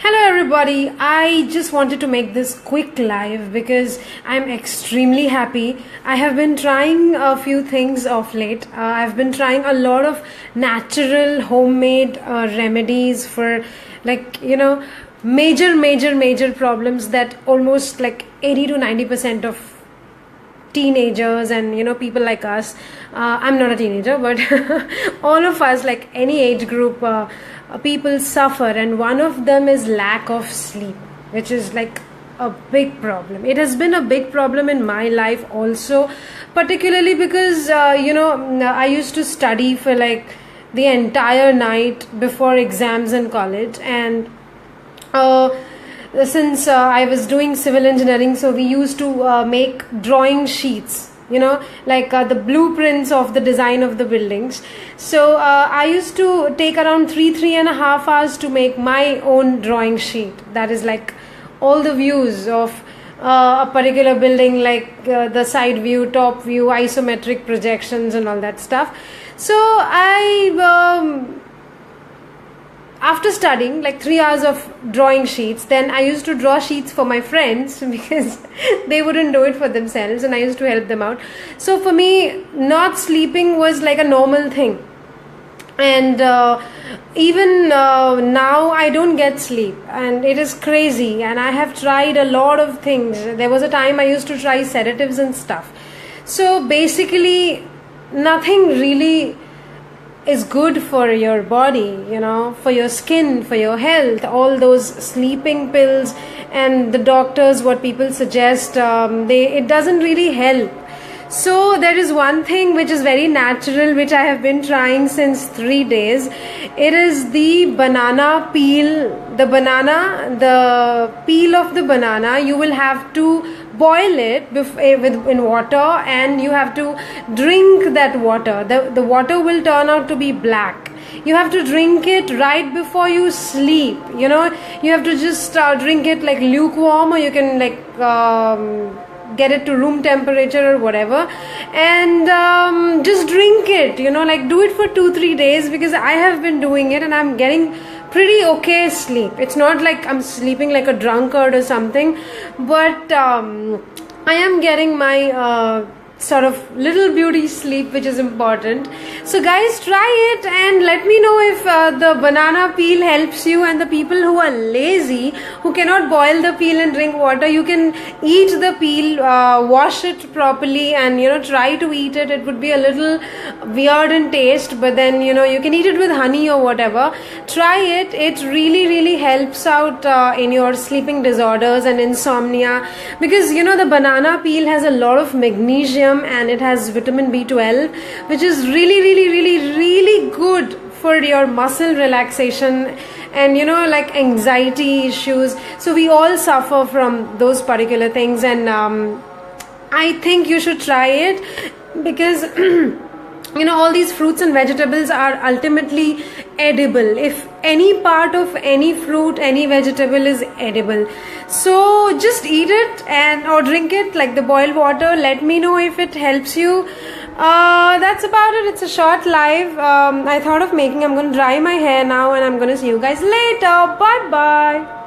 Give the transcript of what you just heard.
Hello everybody, I just wanted to make this quick live because I'm extremely happy. I have been trying a few things of late. I've been trying a lot of natural homemade remedies for major problems that almost like 80 to 90% of teenagers and people like us, I'm not a teenager, but all of us, like any age group, people suffer, and one of them is lack of sleep, which is like a big problem. It has been a big problem in my life also, particularly because I used to study for like the entire night before exams in college, and since I was doing civil engineering, so we used to make drawing sheets, the blueprints of the design of the buildings. So I used to take around 3.5 hours to make my own drawing sheet. That is like all the views of a particular building, like the side view, top view, isometric projections and all that stuff. So after studying like 3 hours of drawing sheets, then I used to draw sheets for my friends because they wouldn't do it for themselves, and I used to help them out. So for me, not sleeping was like a normal thing, and even now I don't get sleep, and it is crazy. And I have tried a lot of things. There was a time I used to try sedatives and stuff. So basically nothing really is good for your body, for your skin, for your health. All those sleeping pills and the doctors, what people suggest, it doesn't really help. So there is one thing which is very natural, which I have been trying since 3 days. It is the banana peel. The peel of the banana, you will have to boil it in water, and you have to drink that water. The water will turn out to be black. You have to drink it right before you sleep. You have to just drink it like lukewarm, or you can get it to room temperature or whatever, and just drink it. Do it for 2-3 days, because I have been doing it and I'm getting pretty okay sleep. It's not like I'm sleeping like a drunkard or something, but I am getting my sort of little beauty sleep, which is important. So guys, try it and let me know if the banana peel helps you. And the people who are lazy, who cannot boil the peel and drink water, you can eat the peel, wash it properly, and try to eat it. It would be a little weird in taste, but then you can eat it with honey or whatever. Try it. It really helps out in your sleeping disorders and insomnia, because the banana peel has a lot of magnesium, and it has vitamin B12, which is really good for your muscle relaxation and like anxiety issues. So we all suffer from those particular things, and I think you should try it, because all these fruits and vegetables are ultimately edible. If any part of any fruit, any vegetable is edible, so just eat it or drink it like the boiled water. Let me know if it helps you. That's about it. It's a short live. I thought of making. I'm going to dry my hair now, and I'm going to see you guys later. Bye bye.